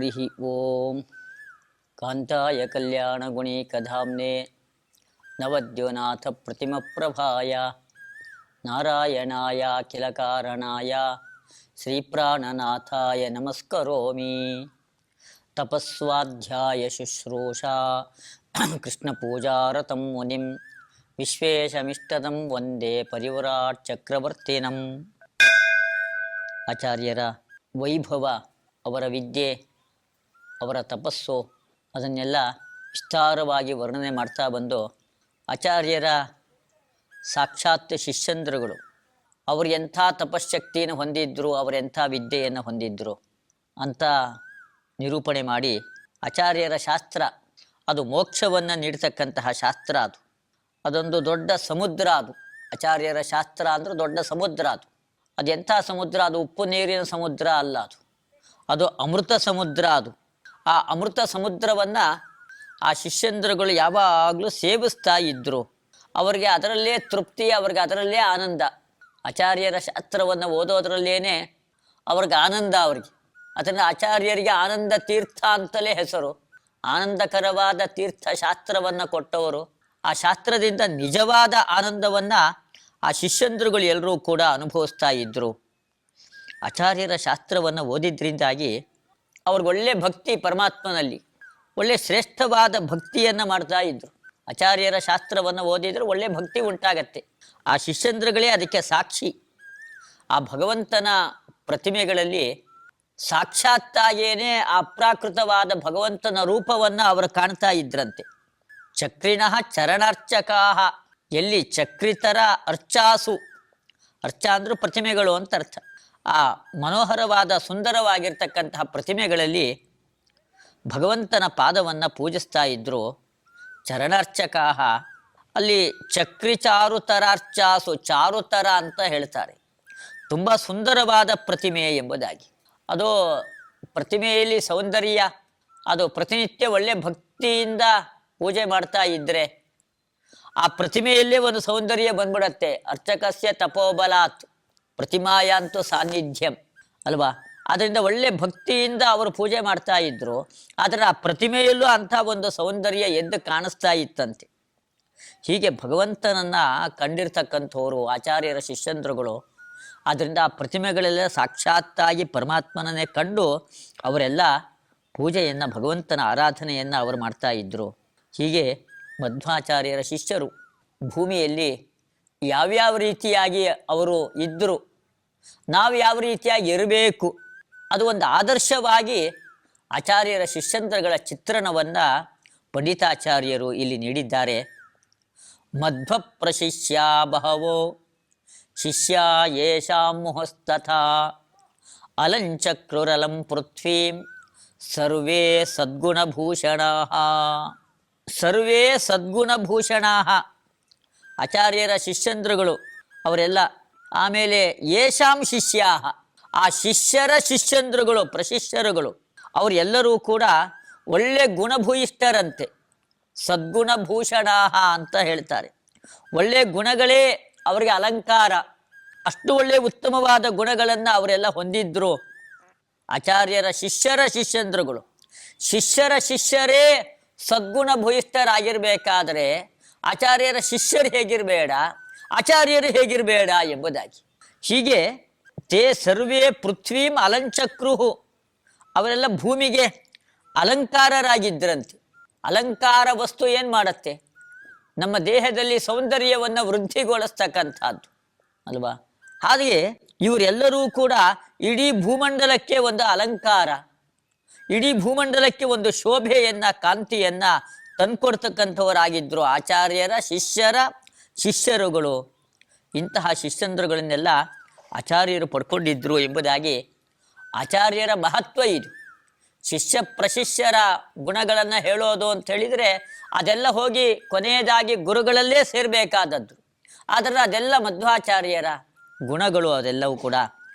ಹರಿ ಓಂ ಕಾಂತಾಯ ಕಲ್ಯಾಣಗುಣೀಕಧಾಮ್ನೆ ನವದ್ಯೋನಾಥ ಪ್ರತಿಮಪ್ರಭಾಯ ನಾರಾಯಣಾಯ ಕಿಲಕಾರಣಾಯ ಶ್ರೀಪ್ರಾಣನಾಥಾಯ ನಮಸ್ಕರೋಮಿ. ತಪಸ್ವಾಧ್ಯಾಯ ಶುಶ್ರೂಷಾ ಕೃಷ್ಣಪೂಜಾರತಂ ಮುನಿಂ ವಿಶ್ವೇಶಮಿಷ್ಟದಂ ವಂದೇ ಪರಿವ್ರಾಟ್ ಚಕ್ರವರ್ತಿನಂ. ಆಚಾರ್ಯರ ವೈಭವ, ಅವರ ವಿದ್ಯೆ, ಅವರ ತಪಸ್ಸು, ಅದನ್ನೆಲ್ಲ ವಿಸ್ತಾರವಾಗಿ ವರ್ಣನೆ ಮಾಡ್ತಾ ಬಂದು ಆಚಾರ್ಯರ ಸಾಕ್ಷಾತ್ ಶಿಷ್ಯಂದ್ರಗಳು ಅವರು ಎಂಥ ತಪಶ್ಶಕ್ತಿಯನ್ನು ಹೊಂದಿದ್ರು, ಅವರೆಂಥ ವಿದ್ಯೆಯನ್ನು ಹೊಂದಿದ್ರು ಅಂತ ನಿರೂಪಣೆ ಮಾಡಿ, ಆಚಾರ್ಯರ ಶಾಸ್ತ್ರ ಅದು ಮೋಕ್ಷವನ್ನು ನೀಡ್ತಕ್ಕಂತಹ ಶಾಸ್ತ್ರ. ಅದೊಂದು ದೊಡ್ಡ ಸಮುದ್ರ. ಆಚಾರ್ಯರ ಶಾಸ್ತ್ರ ಅಂದರೆ ದೊಡ್ಡ ಸಮುದ್ರ. ಅದೆಂಥ ಸಮುದ್ರ? ಅದು ಉಪ್ಪು ನೀರಿನ ಸಮುದ್ರ ಅಲ್ಲ, ಅದು ಅಮೃತ ಸಮುದ್ರ. ಆ ಅಮೃತ ಸಮುದ್ರವನ್ನು ಆ ಶಿಷ್ಯಂದ್ರಗಳು ಯಾವಾಗಲೂ ಸೇವಿಸ್ತಾ ಇದ್ದರು. ಅವರಿಗೆ ಅದರಲ್ಲೇ ತೃಪ್ತಿ, ಅವ್ರಿಗೆ ಅದರಲ್ಲೇ ಆನಂದ. ಆಚಾರ್ಯರ ಶಾಸ್ತ್ರವನ್ನು ಓದೋದ್ರಲ್ಲೇ ಅವ್ರಿಗೆ ಆನಂದ. ಅದನ್ನು ಆಚಾರ್ಯರಿಗೆ ಆನಂದ ತೀರ್ಥ ಅಂತಲೇ ಹೆಸರು. ಆನಂದಕರವಾದ ತೀರ್ಥ ಶಾಸ್ತ್ರವನ್ನು ಕೊಟ್ಟವರು. ಆ ಶಾಸ್ತ್ರದಿಂದ ನಿಜವಾದ ಆನಂದವನ್ನು ಆ ಶಿಷ್ಯಂದ್ರಗಳು ಎಲ್ಲರೂ ಕೂಡ ಅನುಭವಿಸ್ತಾ ಇದ್ದರು. ಆಚಾರ್ಯರ ಶಾಸ್ತ್ರವನ್ನು ಓದಿದ್ರಿಂದಾಗಿ ಅವ್ರಿಗೆ ಒಳ್ಳೆ ಭಕ್ತಿ, ಪರಮಾತ್ಮನಲ್ಲಿ ಒಳ್ಳೆ ಶ್ರೇಷ್ಠವಾದ ಭಕ್ತಿಯನ್ನು ಮಾಡ್ತಾ ಇದ್ದರು. ಆಚಾರ್ಯರ ಶಾಸ್ತ್ರವನ್ನು ಓದಿದರೆ ಒಳ್ಳೆ ಭಕ್ತಿ ಉಂಟಾಗತ್ತೆ. ಆ ಶಿಷ್ಯಂದ್ರಗಳೇ ಅದಕ್ಕೆ ಸಾಕ್ಷಿ. ಆ ಭಗವಂತನ ಪ್ರತಿಮೆಗಳಲ್ಲಿ ಸಾಕ್ಷಾತ್ತಾಗೇನೆ ಅಪ್ರಾಕೃತವಾದ ಭಗವಂತನ ರೂಪವನ್ನು ಅವರು ಕಾಣ್ತಾ ಇದ್ರಂತೆ. ಚಕ್ರಿಣಃ ಚರಣಾರ್ಚಕಾಹ, ಎಲ್ಲಿ ಚಕ್ರಿತರ ಅರ್ಚಾಸು, ಅರ್ಚ ಅಂದರೂ ಪ್ರತಿಮೆಗಳು ಅಂತ ಅರ್ಥ. ಆ ಮನೋಹರವಾದ ಸುಂದರವಾಗಿರ್ತಕ್ಕಂತಹ ಪ್ರತಿಮೆಗಳಲ್ಲಿ ಭಗವಂತನ ಪಾದವನ್ನು ಪೂಜಿಸ್ತಾ ಇದ್ದರು. ಚರಣಾರ್ಚಕಾಹ, ಅಲ್ಲಿ ಚಕ್ರಿಚಾರುತರಾರ್ಚಾಸು, ಚಾರುತರ ಅಂತ ಹೇಳ್ತಾರೆ, ತುಂಬ ಸುಂದರವಾದ ಪ್ರತಿಮೆ ಎಂಬುದಾಗಿ. ಅದು ಪ್ರತಿಮೆಯಲ್ಲಿ ಸೌಂದರ್ಯ, ಅದು ಪ್ರತಿನಿತ್ಯ ಒಳ್ಳೆ ಭಕ್ತಿಯಿಂದ ಪೂಜೆ ಮಾಡ್ತಾ ಇದ್ದರೆ ಆ ಪ್ರತಿಮೆಯಲ್ಲೇ ಒಂದು ಸೌಂದರ್ಯ ಬಂದ್ಬಿಡತ್ತೆ. ಅರ್ಚಕಸ್ಯ ತಪೋಬಲಾತ್ ಪ್ರತಿಮಾಯಾಂತು ಸಾನ್ನಿಧ್ಯಂ ಅಲ್ವಾ. ಅದರಿಂದ ಒಳ್ಳೆ ಭಕ್ತಿಯಿಂದ ಅವರು ಪೂಜೆ ಮಾಡ್ತಾ ಇದ್ರು. ಆದರೆ ಆ ಪ್ರತಿಮೆಯಲ್ಲೂ ಅಂಥ ಒಂದು ಸೌಂದರ್ಯ ಎದ್ದು ಕಾಣಿಸ್ತಾ ಇತ್ತಂತೆ. ಹೀಗೆ ಭಗವಂತನನ್ನು ಕಂಡಿರ್ತಕ್ಕಂಥವ್ರು ಆಚಾರ್ಯರ ಶಿಷ್ಯಂದ್ರಗಳು. ಆದ್ದರಿಂದ ಆ ಪ್ರತಿಮೆಗಳೆಲ್ಲ ಸಾಕ್ಷಾತ್ತಾಗಿ ಪರಮಾತ್ಮನನ್ನೇ ಕಂಡು ಅವರೆಲ್ಲ ಪೂಜೆಯನ್ನು, ಭಗವಂತನ ಆರಾಧನೆಯನ್ನು ಅವರು ಮಾಡ್ತಾ ಇದ್ದರು. ಹೀಗೆ ಮಧ್ವಾಚಾರ್ಯರ ಶಿಷ್ಯರು ಭೂಮಿಯಲ್ಲಿ ಯಾವ್ಯಾವ ರೀತಿಯಾಗಿ ಅವರು ಇದ್ದರು, ನಾವು ಯಾವ ರೀತಿಯಾಗಿ ಇರಬೇಕು, ಅದು ಒಂದು ಆದರ್ಶವಾಗಿ ಆಚಾರ್ಯರ ಶಿಷ್ಯಂದ್ರಗಳ ಚಿತ್ರಣವನ್ನು ಪಂಡಿತಾಚಾರ್ಯರು ಇಲ್ಲಿ ನೀಡಿದ್ದಾರೆ. ಮಧ್ವ ಪ್ರಶಿಷ್ಯ ಬಹವೋ ಶಿಷ್ಯ ಯೇಷಾಂ ಮುಹಸ್ತಥಾ ಅಲಂಚಕ್ರುರಲಂ ಪೃಥ್ವೀಂ ಸರ್ವೇ ಸದ್ಗುಣಭೂಷಣಾಃ. ಸರ್ವೇ ಸದ್ಗುಣಭೂಷಣಾಃ, ಆಚಾರ್ಯರ ಶಿಷ್ಯಂದ್ರಗಳು ಅವರೆಲ್ಲ. ಆಮೇಲೆ ಯೇಷಾಂ ಶಿಷ್ಯಾಃ, ಆ ಶಿಷ್ಯರ ಶಿಷ್ಯಂದ್ರಗಳು, ಪ್ರಶಿಷ್ಯರುಗಳು, ಅವರೆಲ್ಲರೂ ಕೂಡ ಒಳ್ಳೆ ಗುಣಭೂಯಿಷ್ಠರಂತೆ. ಸದ್ಗುಣಭೂಷಣಾಃ ಅಂತ ಹೇಳ್ತಾರೆ. ಒಳ್ಳೆ ಗುಣಗಳೇ ಅವರಿಗೆ ಅಲಂಕಾರ. ಅಷ್ಟು ಒಳ್ಳೆ ಉತ್ತಮವಾದ ಗುಣಗಳನ್ನು ಅವರೆಲ್ಲ ಹೊಂದಿದ್ರು. ಆಚಾರ್ಯರ ಶಿಷ್ಯರ ಶಿಷ್ಯಂದ್ರಗಳು, ಶಿಷ್ಯರ ಶಿಷ್ಯರೇ ಸದ್ಗುಣ ಭೂಯಿಷ್ಠರಾಗಿರಬೇಕಾದರೆ ಆಚಾರ್ಯರ ಶಿಷ್ಯರು ಹೇಗಿರಬೇಡ, ಆಚಾರ್ಯರು ಹೇಗಿರಬೇಡ ಎಂಬುದಾಗಿ. ಹೀಗೆ ತೇ ಸರ್ವೇ ಪೃಥ್ವೀಂ ಅಲಂಚಕ್ರುಹು, ಅವರೆಲ್ಲ ಭೂಮಿಗೆ ಅಲಂಕಾರರಾಗಿದ್ದರಂತೆ. ಅಲಂಕಾರ ವಸ್ತು ಏನು ಮಾಡುತ್ತೆ? ನಮ್ಮ ದೇಹದಲ್ಲಿ ಸೌಂದರ್ಯವನ್ನು ವೃದ್ಧಿಗೊಳಿಸ್ತಕ್ಕಂಥದ್ದು ಅಲ್ವಾ. ಹಾಗೆಯೇ ಇವರೆಲ್ಲರೂ ಕೂಡ ಇಡೀ ಭೂಮಂಡಲಕ್ಕೆ ಒಂದು ಅಲಂಕಾರ, ಇಡೀ ಭೂಮಂಡಲಕ್ಕೆ ಒಂದು ಶೋಭೆಯನ್ನು, ಕಾಂತಿಯನ್ನು ತಂದುಕೊಡ್ತಕ್ಕಂಥವರಾಗಿದ್ದರು ಆಚಾರ್ಯರ ಶಿಷ್ಯರ ಶಿಷ್ಯರುಗಳು. ಇಂತಹ ಶಿಷ್ಯಂದ್ರಗಳನ್ನೆಲ್ಲ ಆಚಾರ್ಯರು ಪಡ್ಕೊಂಡಿದ್ರು ಎಂಬುದಾಗಿ ಆಚಾರ್ಯರ ಮಹತ್ವ ಇದು. ಶಿಷ್ಯ ಪ್ರಶಿಷ್ಯರ ಗುಣಗಳನ್ನು ಹೇಳೋದು ಅಂತ ಹೇಳಿದರೆ ಅದೆಲ್ಲ ಹೋಗಿ ಕೊನೆಯದಾಗಿ ಗುರುಗಳಲ್ಲೇ ಸೇರಬೇಕಾದದ್ದು. ಆದರೆ ಅದೆಲ್ಲ ಮಧ್ವಾಚಾರ್ಯರ ಗುಣಗಳು ಅದೆಲ್ಲವೂ ಕೂಡ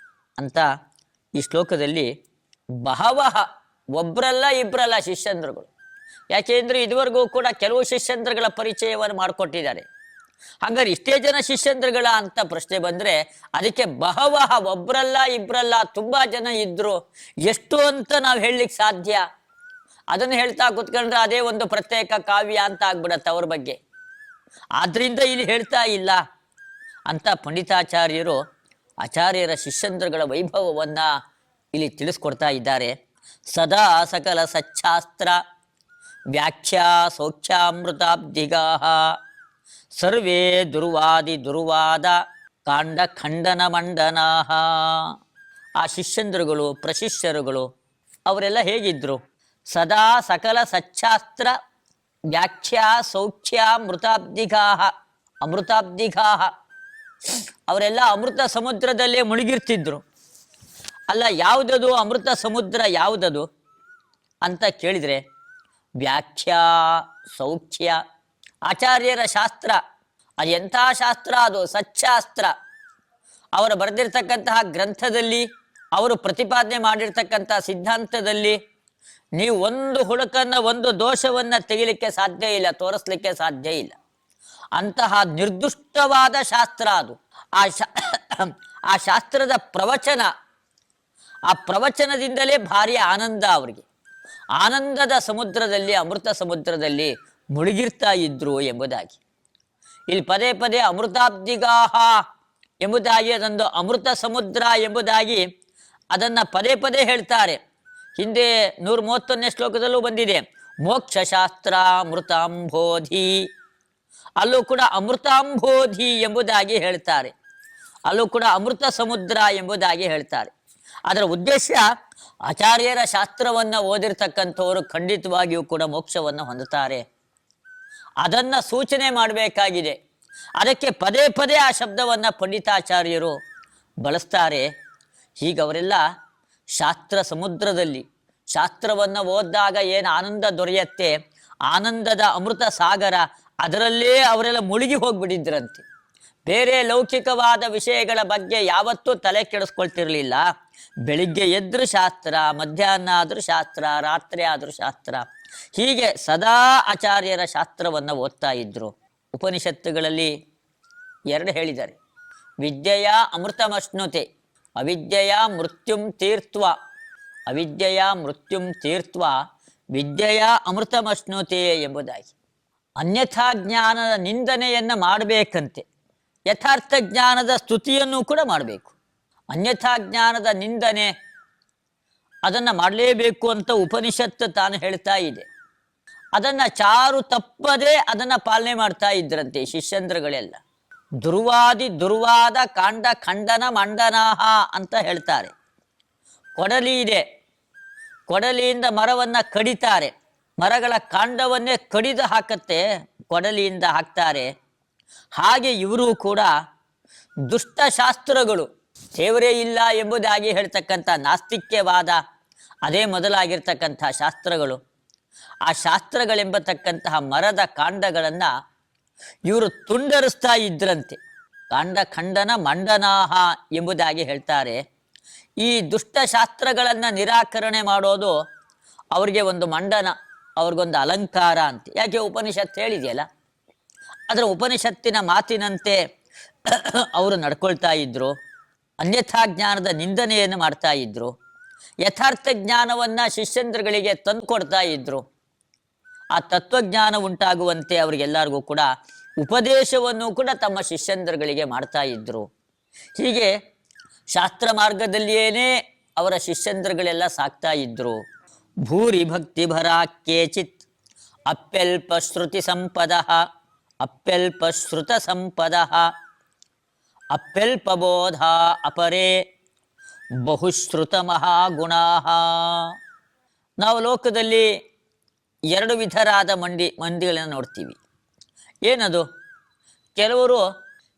ಅಂತ ಈ ಶ್ಲೋಕದಲ್ಲಿ ಬಹವಃ, ಒಬ್ಬರಲ್ಲ ಇಬ್ಬರಲ್ಲ ಶಿಷ್ಯಂದ್ರಗಳು. ಯಾಕೆಂದರೆ ಇದುವರೆಗೂ ಕೂಡ ಕೆಲವು ಶಿಷ್ಯಂದ್ರಗಳ ಪರಿಚಯವನ್ನು ಮಾಡಿಕೊಟ್ಟಿದ್ದಾರೆ. ಹಾಗಾದ್ರೆ ಇಷ್ಟೇ ಜನ ಶಿಷ್ಯಂದ್ರಗಳ ಅಂತ ಪ್ರಶ್ನೆ ಬಂದ್ರೆ ಅದಕ್ಕೆ ಬಹವಹ, ಒಬ್ರಲ್ಲ ಇಬ್ರಲ್ಲ ತುಂಬಾ ಜನ ಇದ್ರು. ಎಷ್ಟು ಅಂತ ನಾವು ಹೇಳಲಿಕ್ಕೆ ಸಾಧ್ಯ? ಅದನ್ನು ಹೇಳ್ತಾ ಕೂತ್ಕೊಂಡ್ರೆ ಅದೇ ಒಂದು ಪ್ರತ್ಯೇಕ ಕಾವ್ಯ ಅಂತ ಆಗ್ಬಿಡತ್ತೆ ಅವ್ರ ಬಗ್ಗೆ. ಆದ್ರಿಂದ ಇಲ್ಲಿ ಹೇಳ್ತಾ ಇಲ್ಲ ಅಂತ ಪಂಡಿತಾಚಾರ್ಯರು ಆಚಾರ್ಯರ ಶಿಷ್ಯಂದ್ರಗಳ ವೈಭವವನ್ನ ಇಲ್ಲಿ ತಿಳಿಸ್ಕೊಡ್ತಾ ಇದ್ದಾರೆ. ಸದಾ ಸಕಲ ಸಚ್ಛಾಸ್ತ್ರ ವ್ಯಾಖ್ಯಾ ಸೌಖ್ಯಾಮೃತಾಬ್ಧಿಗಾ ಸರ್ವೇ ದುರ್ವಾದಿ ದುರ್ವಾದ ಕಾಂಡ ಖಂಡನ ಮಂಡನಾಹ. ಆ ಶಿಷ್ಯಂದ್ರಗಳು ಪ್ರಶಿಷ್ಯರುಗಳು ಅವರೆಲ್ಲ ಹೇಗಿದ್ರು? ಸದಾ ಸಕಲ ಸಚ್ಛಾಸ್ತ್ರ ವ್ಯಾಖ್ಯಾ ಸೌಖ್ಯ ಮೃತಾಬ್ಧಿಗಾಹ. ಅಮೃತಾಬ್ಧಿಗಾಹ ಅವರೆಲ್ಲ ಅಮೃತ ಸಮುದ್ರದಲ್ಲೇ ಮುಳುಗಿರ್ತಿದ್ರು. ಅಲ್ಲ, ಯಾವುದದು ಅಮೃತ ಸಮುದ್ರ? ಯಾವುದದು ಅಂತ ಕೇಳಿದರೆ ವ್ಯಾಖ್ಯಾ ಸೌಖ್ಯ, ಆಚಾರ್ಯರ ಶಾಸ್ತ್ರ. ಅದು ಎಂಥ ಶಾಸ್ತ್ರ? ಅದು ಸಚ್ಚಾಸ್ತ್ರ. ಅವರು ಬರೆದಿರ್ತಕ್ಕಂತಹ ಗ್ರಂಥದಲ್ಲಿ, ಅವರು ಪ್ರತಿಪಾದನೆ ಮಾಡಿರ್ತಕ್ಕಂಥ ಸಿದ್ಧಾಂತದಲ್ಲಿ ನೀವು ಒಂದು ಹುಡುಕನ್ನು, ಒಂದು ದೋಷವನ್ನು ತೆಗಿಲಿಕ್ಕೆ ಸಾಧ್ಯ ಇಲ್ಲ, ತೋರಿಸ್ಲಿಕ್ಕೆ ಸಾಧ್ಯ ಇಲ್ಲ. ಅಂತಹ ನಿರ್ದುಷ್ಟವಾದ ಶಾಸ್ತ್ರ ಅದು. ಆ ಶಾಸ್ತ್ರದ ಪ್ರವಚನ, ಆ ಪ್ರವಚನದಿಂದಲೇ ಭಾರಿ ಆನಂದ ಅವರಿಗೆ. ಆನಂದದ ಸಮುದ್ರದಲ್ಲಿ, ಅಮೃತ ಸಮುದ್ರದಲ್ಲಿ ಮುಳುಗಿರ್ತಾ ಇದ್ರು ಎಂಬುದಾಗಿ ಇಲ್ಲಿ ಪದೇ ಪದೇ ಅಮೃತಾಬ್ಧಿಗಾಹ ಎಂಬುದಾಗಿ, ಅದೊಂದು ಅಮೃತ ಸಮುದ್ರ ಎಂಬುದಾಗಿ ಅದನ್ನು ಪದೇ ಪದೇ ಹೇಳ್ತಾರೆ. ಹಿಂದೆ 131ನೇ ಶ್ಲೋಕದಲ್ಲೂ ಬಂದಿದೆ, ಮೋಕ್ಷಶಾಸ್ತ್ರ ಅಮೃತಾಂಬೋಧಿ. ಅಲ್ಲೂ ಕೂಡ ಅಮೃತಾಂಬೋಧಿ ಎಂಬುದಾಗಿ ಹೇಳ್ತಾರೆ. ಅಲ್ಲೂ ಕೂಡ ಅಮೃತ ಸಮುದ್ರ ಎಂಬುದಾಗಿ ಹೇಳ್ತಾರೆ. ಅದರ ಉದ್ದೇಶ, ಆಚಾರ್ಯರ ಶಾಸ್ತ್ರವನ್ನು ಓದಿರ್ತಕ್ಕಂಥವರು ಖಂಡಿತವಾಗಿಯೂ ಕೂಡ ಮೋಕ್ಷವನ್ನು ಹೊಂದುತ್ತಾರೆ. ಅದನ್ನು ಸೂಚನೆ ಮಾಡಬೇಕಾಗಿದೆ. ಅದಕ್ಕೆ ಪದೇ ಪದೇ ಆ ಶಬ್ದವನ್ನು ಪಂಡಿತಾಚಾರ್ಯರು ಬಳಸ್ತಾರೆ. ಹೀಗವರೆಲ್ಲ ಶಾಸ್ತ್ರ ಸಮುದ್ರದಲ್ಲಿ ಶಾಸ್ತ್ರವನ್ನು ಓದಿದಾಗ ಏನು ಆನಂದ ದೊರೆಯತ್ತೆ, ಆನಂದದ ಅಮೃತ ಸಾಗರ, ಅದರಲ್ಲೇ ಅವರೆಲ್ಲ ಮುಳುಗಿ ಹೋಗ್ಬಿಟ್ಟಿದ್ರಂತೆ. ಬೇರೆ ಲೌಕಿಕವಾದ ವಿಷಯಗಳ ಬಗ್ಗೆ ಯಾವತ್ತೂ ತಲೆ ಕೆಡಿಸ್ಕೊಳ್ತಿರ್ಲಿಲ್ಲ. ಬೆಳಿಗ್ಗೆ ಎದ್ರು ಶಾಸ್ತ್ರ, ಮಧ್ಯಾಹ್ನ ಆದರೂ ಶಾಸ್ತ್ರ, ರಾತ್ರಿ ಆದರೂ ಶಾಸ್ತ್ರ, ಹೀಗೆ ಸದಾ ಆಚಾರ್ಯರ ಶಾಸ್ತ್ರವನ್ನು ಓದ್ತಾ ಇದ್ರು. ಉಪನಿಷತ್ತುಗಳಲ್ಲಿ 2 ಹೇಳಿದ್ದಾರೆ. ವಿದ್ಯೆಯ ಅಮೃತಮಶ್ನುತೆ, ಅವಿದ್ಯೆಯ ಮೃತ್ಯುಂ ತೀರ್ತ್ವ. ಅವಿದ್ಯೆಯ ಮೃತ್ಯುಂ ತೀರ್ತ್ವ ವಿದ್ಯೆಯ ಅಮೃತಮಶ್ನುತೆ ಎಂಬುದಾಗಿ. ಅನ್ಯಥಾ ಜ್ಞಾನದ ನಿಂದನೆಯನ್ನು ಮಾಡಬೇಕಂತೆ, ಯಥಾರ್ಥ ಜ್ಞಾನದ ಸ್ತುತಿಯನ್ನು ಕೂಡ ಮಾಡಬೇಕು. ಅನ್ಯಥಾ ಜ್ಞಾನದ ನಿಂದನೆ ಅದನ್ನು ಮಾಡಲೇಬೇಕು ಅಂತ ಉಪನಿಷತ್ತು ತಾನು ಹೇಳ್ತಾ ಇದೆ. ಅದನ್ನು ಚಾರು ತಪ್ಪದೆ ಅದನ್ನು ಪಾಲನೆ ಮಾಡ್ತಾ ಇದ್ರಂತೆ ಶಿಷ್ಯಂದ್ರಗಳೆಲ್ಲ. ದುರ್ವಾದಿ ದುರ್ವಾದ ಕಾಂಡ ಖಂಡನ ಮಂಡನಾಹ ಅಂತ ಹೇಳ್ತಾರೆ. ಕೊಡಲಿ ಇದೆ, ಕೊಡಲಿಯಿಂದ ಮರವನ್ನು ಕಡಿತಾರೆ, ಮರಗಳ ಕಾಂಡವನ್ನೇ ಕಡಿದು ಹಾಕತ್ತೆ, ಕೊಡಲಿಯಿಂದ ಹಾಕ್ತಾರೆ. ಹಾಗೆ ಇವರು ಕೂಡ ದುಷ್ಟಶಾಸ್ತ್ರಗಳು, ದೇವರೇ ಇಲ್ಲ ಎಂಬುದಾಗಿ ಹೇಳ್ತಕ್ಕಂಥ ನಾಸ್ತಿಕ್ಯವಾದ, ಅದೇ ಮೊದಲಾಗಿರ್ತಕ್ಕಂಥ ಶಾಸ್ತ್ರಗಳು. ಆ ಶಾಸ್ತ್ರಗಳೆಂಬತಕ್ಕಂತಹ ಮರದ ಕಾಂಡಗಳನ್ನು ಇವರು ತುಂಡರಿಸ್ತಾ ಇದ್ರಂತೆ. ಕಾಂಡ ಖಂಡನ ಮಂಡನಾಹ ಎಂಬುದಾಗಿ ಹೇಳ್ತಾರೆ. ಈ ದುಷ್ಟಶಾಸ್ತ್ರಗಳನ್ನು ನಿರಾಕರಣೆ ಮಾಡೋದು ಅವರಿಗೆ ಒಂದು ಮಂಡನ, ಅವ್ರಿಗೊಂದು ಅಲಂಕಾರ ಅಂತ. ಯಾಕೆ? ಉಪನಿಷತ್ತು ಹೇಳಿದೆಯಲ್ಲ, ಅದರ ಉಪನಿಷತ್ತಿನ ಮಾತಿನಂತೆ ಅವರು ನಡ್ಕೊಳ್ತಾ ಇದ್ರು. ಅನ್ಯಥಾ ಜ್ಞಾನದ ನಿಂದನೆಯನ್ನು ಮಾಡ್ತಾ ಇದ್ರು. ಯಥಾರ್ಥ ಜ್ಞಾನವನ್ನು ಶಿಷ್ಯಂದ್ರಗಳಿಗೆ ತಂದುಕೊಡ್ತಾ ಇದ್ರು. ಆ ತತ್ವಜ್ಞಾನ ಉಂಟಾಗುವಂತೆ ಅವರಿಗೆಲ್ಲರಿಗೂ ಕೂಡ ಉಪದೇಶವನ್ನು ಕೂಡ ತಮ್ಮ ಶಿಷ್ಯಂದ್ರಗಳಿಗೆ ಮಾಡ್ತಾ ಇದ್ರು. ಹೀಗೆ ಶಾಸ್ತ್ರ ಮಾರ್ಗದಲ್ಲಿಯೇ ಅವರ ಶಿಷ್ಯಂದ್ರಗಳೆಲ್ಲ ಸಾಕ್ತಾ ಇದ್ರು. ಭೂರಿ ಭಕ್ತಿ ಭರ ಕೇಚಿತ್ ಅಪ್ಯಲ್ಪ ಶ್ರುತಿ ಸಂಪದ, ಅಪ್ಯಲ್ಪ ಶ್ರುತ ಸಂಪದ, ಅಪ್ಯಲ್ಪಬೋಧ ಅಪರೇ ಬಹುಶ್ರುತ ಮಹಾಗುಣಾ. ನಾವು ಲೋಕದಲ್ಲಿ 2 ವಿಧರಾದ ಮಂದಿಗಳನ್ನು ನೋಡ್ತೀವಿ. ಏನದು? ಕೆಲವರು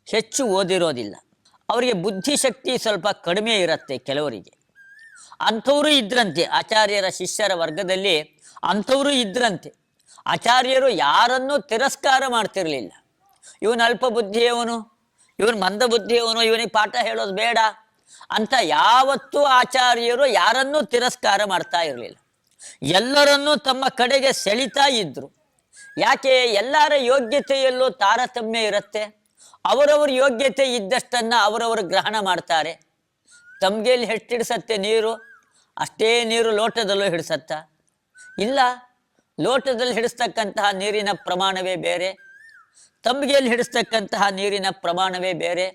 ಹೆಚ್ಚು ಓದಿರೋದಿಲ್ಲ, ಅವರಿಗೆ ಬುದ್ಧಿಶಕ್ತಿ ಸ್ವಲ್ಪ ಕಡಿಮೆ ಇರುತ್ತೆ ಕೆಲವರಿಗೆ. ಅಂಥವರು ಇದ್ರಂತೆ ಆಚಾರ್ಯರ ಶಿಷ್ಯರ ವರ್ಗದಲ್ಲಿ, ಅಂಥವರು ಇದ್ರಂತೆ. ಆಚಾರ್ಯರು ಯಾರನ್ನೂ ತಿರಸ್ಕಾರ ಮಾಡ್ತಿರಲಿಲ್ಲ. ಇವನು ಅಲ್ಪ ಬುದ್ಧಿಯವನು, ಇವನು ಮಂದ ಬುದ್ಧಿಯವನು, ಇವನಿಗೆ ಪಾಠ ಹೇಳೋದು ಬೇಡ ಅಂತ ಯಾವತ್ತೂ ಆಚಾರ್ಯರು ಯಾರನ್ನೂ ತಿರಸ್ಕಾರ ಮಾಡ್ತಾ ಇರಲಿಲ್ಲ. ಎಲ್ಲರನ್ನೂ ತಮ್ಮ ಕಡೆಗೆ ಸೆಳಿತಾ ಇದ್ರು. ಯಾಕೆ ಎಲ್ಲರ ಯೋಗ್ಯತೆಯಲ್ಲೂ ತಾರತಮ್ಯ ಇರುತ್ತೆ. ಅವರವ್ರ ಯೋಗ್ಯತೆ ಇದ್ದಷ್ಟನ್ನು ಅವರವರು ಗ್ರಹಣ ಮಾಡ್ತಾರೆ. ತಮ್ಗೆಲ್ಲಿ ಎಷ್ಟು ಹಿಡಿಸತ್ತೆ ನೀರು, ಅಷ್ಟೇ ನೀರು ಲೋಟದಲ್ಲೂ ಹಿಡಿಸತ್ತ? ಇಲ್ಲ, ಲೋಟದಲ್ಲಿ ಹಿಡಿಸ್ತಕ್ಕಂತಹ ನೀರಿನ ಪ್ರಮಾಣವೇ ಬೇರೆ, ತಮ್ಗೆಯಲ್ಲಿ ಹಿಡಿಸ್ತಕ್ಕಂತಹ ನೀರಿನ ಪ್ರಮಾಣವೇ ಬೇರೆ,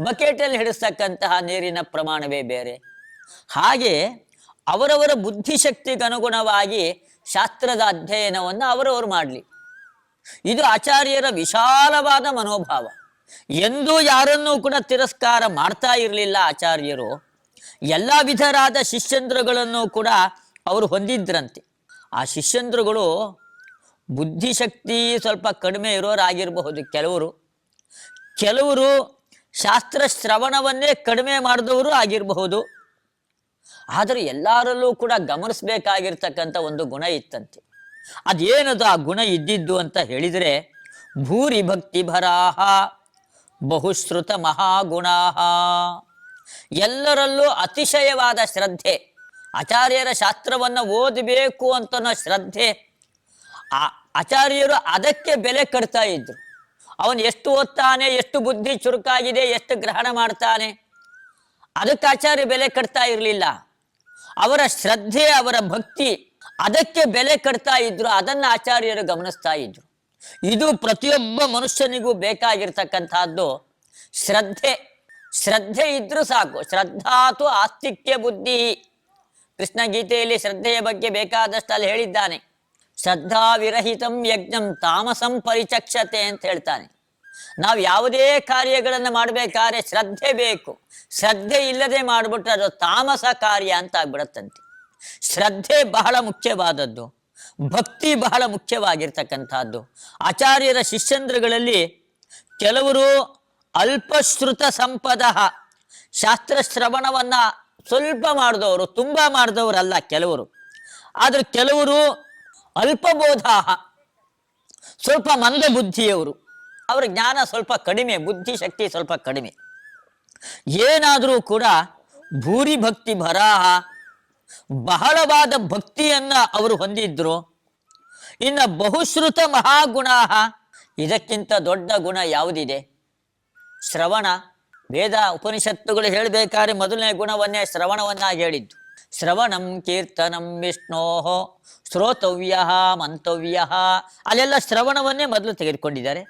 ಬಕೆಟಲ್ಲಿ ಹಿಡಿಸ್ತಕ್ಕಂತಹ ನೀರಿನ ಪ್ರಮಾಣವೇ ಬೇರೆ. ಹಾಗೆ ಅವರವರ ಬುದ್ಧಿಶಕ್ತಿಗನುಗುಣವಾಗಿ ಶಾಸ್ತ್ರದ ಅಧ್ಯಯನವನ್ನು ಅವರವರು ಮಾಡಲಿ. ಇದು ಆಚಾರ್ಯರ ವಿಶಾಲವಾದ ಮನೋಭಾವ. ಎಂದೂ ಯಾರನ್ನೂ ಕೂಡ ತಿರಸ್ಕಾರ ಮಾಡ್ತಾ ಇರಲಿಲ್ಲ ಆಚಾರ್ಯರು. ಎಲ್ಲ ವಿಧರಾದ ಶಿಷ್ಯಂದ್ರಗಳನ್ನು ಕೂಡ ಅವರು ಹೊಂದಿದ್ರಂತೆ. ಆ ಶಿಷ್ಯಂದ್ರಗಳು ಬುದ್ಧಿಶಕ್ತಿ ಸ್ವಲ್ಪ ಕಡಿಮೆ ಇರೋರಾಗಿರಬಹುದು ಕೆಲವರು ಶಾಸ್ತ್ರ ಶ್ರವಣವನ್ನೇ ಕಡಿಮೆ ಮಾಡಿದವರು ಆಗಿರಬಹುದು. ಆದರೆ ಎಲ್ಲರಲ್ಲೂ ಕೂಡ ಗಮನಿಸಬೇಕಾಗಿರ್ತಕ್ಕಂಥ ಒಂದು ಗುಣ ಇತ್ತಂತೆ. ಅದೇನದು ಆ ಗುಣ ಇದ್ದಿದ್ದು ಅಂತ ಹೇಳಿದರೆ, ಭೂರಿ ಭಕ್ತಿ ಭರಾಹ ಬಹುಶ್ರುತ ಮಹಾಗುಣಾಹ. ಎಲ್ಲರಲ್ಲೂ ಅತಿಶಯವಾದ ಶ್ರದ್ಧೆ, ಆಚಾರ್ಯರ ಶಾಸ್ತ್ರವನ್ನು ಓದಬೇಕು ಅಂತನೋ ಶ್ರದ್ಧೆ. ಆ ಆಚಾರ್ಯರು ಅದಕ್ಕೆ ಬೆಲೆ ಕಟ್ತಾ ಇದ್ರು. ಅವನು ಎಷ್ಟು ಓದ್ತಾನೆ, ಎಷ್ಟು ಬುದ್ಧಿ ಚುರುಕಾಗಿದೆ, ಎಷ್ಟು ಗ್ರಹಣ ಮಾಡ್ತಾನೆ, ಅದಕ್ಕೆ ಆಚಾರ್ಯ ಬೆಲೆ ಕಟ್ತಾ ಇರಲಿಲ್ಲ. ಅವರ ಶ್ರದ್ಧೆ, ಅವರ ಭಕ್ತಿ, ಅದಕ್ಕೆ ಬೆಲೆ ಕಟ್ತಾ ಇದ್ರು. ಅದನ್ನು ಆಚಾರ್ಯರು ಗಮನಿಸ್ತಾ ಇದ್ರು. ಇದು ಪ್ರತಿಯೊಬ್ಬ ಮನುಷ್ಯನಿಗೂ ಬೇಕಾಗಿರ್ತಕ್ಕಂಥದ್ದು ಶ್ರದ್ಧೆ. ಶ್ರದ್ಧೆ ಇದ್ರೂ ಸಾಕು. ಶ್ರದ್ಧಾತು ಆಸ್ತಿಕ್ಯ ಬುದ್ಧಿ. ಕೃಷ್ಣ ಗೀತೆಯಲ್ಲಿ ಶ್ರದ್ಧೆಯ ಬಗ್ಗೆ ಬೇಕಾದಷ್ಟು ಅಲ್ಲಿ ಹೇಳಿದ್ದಾನೆ. ಶ್ರದ್ಧಾ ವಿರಹಿತಂ ಯಜ್ಞಂ ತಾಮಸಂ ಪರಿಚಕ್ಷತೆ ಅಂತ ಹೇಳ್ತಾನೆ. ನಾವು ಯಾವುದೇ ಕಾರ್ಯಗಳನ್ನು ಮಾಡಬೇಕಾದ್ರೆ ಶ್ರದ್ಧೆ ಬೇಕು. ಶ್ರದ್ಧೆ ಇಲ್ಲದೆ ಮಾಡಿಬಿಟ್ರೆ ಅದು ತಾಮಸ ಕಾರ್ಯ ಅಂತ ಆಗ್ಬಿಡತ್ತಂತೆ. ಶ್ರದ್ಧೆ ಬಹಳ ಮುಖ್ಯವಾದದ್ದು, ಭಕ್ತಿ ಬಹಳ ಮುಖ್ಯವಾಗಿರ್ತಕ್ಕಂಥದ್ದು. ಆಚಾರ್ಯರ ಶಿಷ್ಯಂದ್ರಗಳಲ್ಲಿ ಕೆಲವರು ಅಲ್ಪಶ್ರುತ ಸಂಪದ, ಶಾಸ್ತ್ರ ಶ್ರವಣವನ್ನ ಸ್ವಲ್ಪ ಮಾಡಿದವರು, ತುಂಬ ಮಾಡಿದವರಲ್ಲ ಕೆಲವರು. ಆದರೆ ಕೆಲವರು ಅಲ್ಪಬೋಧ, ಸ್ವಲ್ಪ ಮಂದ ಬುದ್ಧಿಯವರು. ಅವರ ಜ್ಞಾನ ಸ್ವಲ್ಪ ಕಡಿಮೆ, ಬುದ್ಧಿಶಕ್ತಿ ಸ್ವಲ್ಪ ಕಡಿಮೆ. ಏನಾದರೂ ಕೂಡ ಭೂರಿ ಭಕ್ತಿ ಭರಾಹ, ಬಹಳವಾದ ಭಕ್ತಿಯನ್ನ ಅವರು ಹೊಂದಿದ್ರು. ಇನ್ನು ಬಹುಶ್ರುತ ಮಹಾಗುಣಾಹ, ಇದಕ್ಕಿಂತ ದೊಡ್ಡ ಗುಣ ಯಾವುದಿದೆ? ಶ್ರವಣ. ವೇದ ಉಪನಿಷತ್ತುಗಳು ಹೇಳಬೇಕಾದ್ರೆ ಮೊದಲನೇ ಗುಣವನ್ನೇ ಶ್ರವಣವನ್ನಾಗಿ ಹೇಳಿದ್ದು. ಶ್ರವಣಂ ಕೀರ್ತನಂ ವಿಷ್ಣೋಃ ಶ್ರೋತವ್ಯ ಮಂತವ್ಯ. ಅಲ್ಲೆಲ್ಲ ಶ್ರವಣವನ್ನೇ ಮೊದಲು ತೆಗೆದುಕೊಂಡಿದ್ದಾರೆ.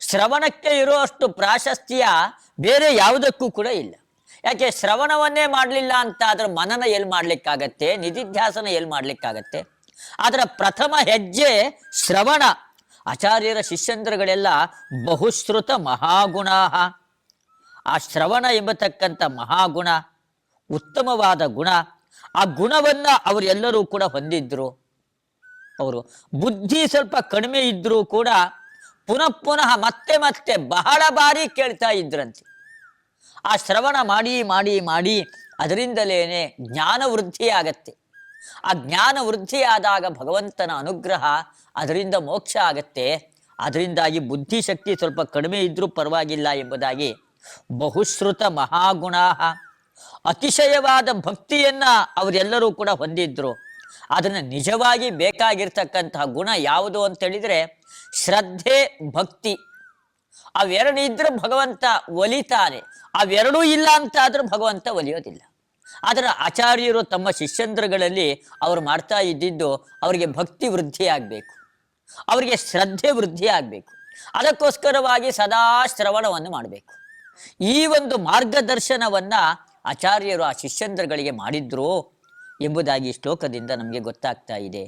ಶ್ರವಣಕ್ಕೆ ಇರುವಷ್ಟು ಪ್ರಾಶಸ್ತ್ಯ ಬೇರೆ ಯಾವುದಕ್ಕೂ ಕೂಡ ಇಲ್ಲ. ಯಾಕೆ? ಶ್ರವಣವನ್ನೇ ಮಾಡಲಿಲ್ಲ ಅಂತ ಅದರ ಮನನ ಎಲ್ಲಿ ಮಾಡ್ಲಿಕ್ಕಾಗತ್ತೆ, ನಿಧಿಧ್ಯಾಸನ ಎಲ್ಲಿ ಮಾಡ್ಲಿಕ್ಕಾಗತ್ತೆ? ಅದರ ಪ್ರಥಮ ಹೆಜ್ಜೆ ಶ್ರವಣ. ಆಚಾರ್ಯರ ಶಿಷ್ಯಂದ್ರಗಳೆಲ್ಲ ಬಹುಶ್ರುತ ಮಹಾಗುಣಾಹ. ಆ ಶ್ರವಣ ಎಂಬತಕ್ಕಂಥ ಮಹಾಗುಣ, ಉತ್ತಮವಾದ ಗುಣ. ಆ ಗುಣವನ್ನ ಅವರೆಲ್ಲರೂ ಕೂಡ ಹೊಂದಿದ್ರು. ಅವರು ಬುದ್ಧಿ ಸ್ವಲ್ಪ ಕಡಿಮೆ ಇದ್ರೂ ಕೂಡ ಪುನಃ ಪುನಃ ಮತ್ತೆ ಮತ್ತೆ ಬಹಳ ಬಾರಿ ಕೇಳ್ತಾ ಇದ್ರಂತೆ. ಆ ಶ್ರವಣ ಮಾಡಿ ಮಾಡಿ ಮಾಡಿ ಅದರಿಂದಲೇನೆ ಜ್ಞಾನ ವೃದ್ಧಿ ಆಗತ್ತೆ. ಆ ಜ್ಞಾನ ವೃದ್ಧಿ ಆದಾಗ ಭಗವಂತನ ಅನುಗ್ರಹ, ಅದರಿಂದ ಮೋಕ್ಷ ಆಗತ್ತೆ. ಅದರಿಂದಾಗಿ ಬುದ್ಧಿಶಕ್ತಿ ಸ್ವಲ್ಪ ಕಡಿಮೆ ಇದ್ರೂ ಪರವಾಗಿಲ್ಲ ಎಂಬುದಾಗಿ ಬಹುಶ್ರುತ ಮಹಾಗುಣಾಹ, ಅತಿಶಯವಾದ ಭಕ್ತಿಯನ್ನ ಅವರೆಲ್ಲರೂ ಕೂಡ ಹೊಂದಿದ್ರು. ಅದನ್ನು ನಿಜವಾಗಿ ಬೇಕಾಗಿರ್ತಕ್ಕಂತಹ ಗುಣ ಯಾವುದು ಅಂತೇಳಿದರೆ ಶ್ರದ್ಧೆ, ಭಕ್ತಿ. ಅವೆರಡು ಇದ್ರೆ ಭಗವಂತ ಒಲಿತಾನೆ. ಅವೆರಡೂ ಇಲ್ಲ ಅಂತ ಆದ್ರೂ ಭಗವಂತ ಒಲಿಯೋದಿಲ್ಲ. ಆದರೆ ಆಚಾರ್ಯರು ತಮ್ಮ ಶಿಷ್ಯಂದ್ರಗಳಲ್ಲಿ ಅವರು ಮಾಡ್ತಾ ಇದ್ದಿದ್ದು, ಅವರಿಗೆ ಭಕ್ತಿ ವೃದ್ಧಿ ಆಗಬೇಕು, ಅವರಿಗೆ ಶ್ರದ್ಧೆ ವೃದ್ಧಿ ಆಗಬೇಕು. ಅದಕ್ಕೋಸ್ಕರವಾಗಿ ಸದಾ ಶ್ರವಣವನ್ನು ಮಾಡಬೇಕು. ಈ ಒಂದು ಮಾರ್ಗದರ್ಶನವನ್ನ ಆಚಾರ್ಯರು ಆ ಶಿಷ್ಯಂದ್ರಗಳಿಗೆ ಮಾಡಿದ್ರು ಎಂಬುದಾಗಿ ಶ್ಲೋಕದಿಂದ ನಮಗೆ ಗೊತ್ತಾಗ್ತಾ ಇದೆ.